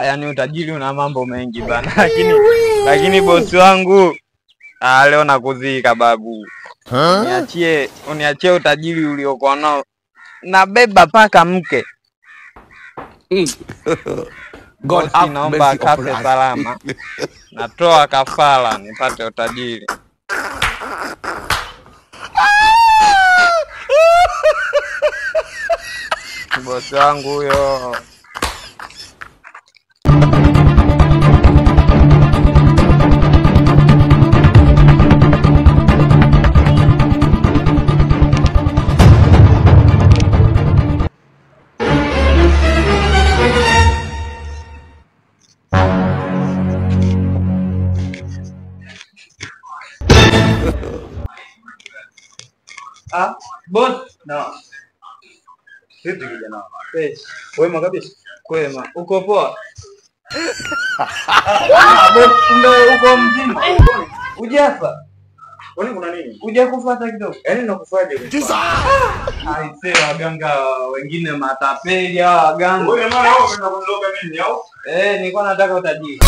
yani utajiri una mambo mengi bana. Lakini bosi wangu leo nakuzika babu. Uniachie utajiri uliokuwa nao. Nabeba paka mke. God naomba kafe salama. Natoa kafara nipate utajiri. Bosi wangu huyo. Boss, no. Vipi kijana? Wema kabisa. Kwema. Uko poa? Boss, kumbe uko mzima. Hujafa. Kwani kuna nini? Hujakufa hata kidogo. Yaani nakufaje? Aisee, waganga wengine matapeli waganga. Wewe mara wao unaenda kuniloga mimi au? Nilikuwa nataka utajiri.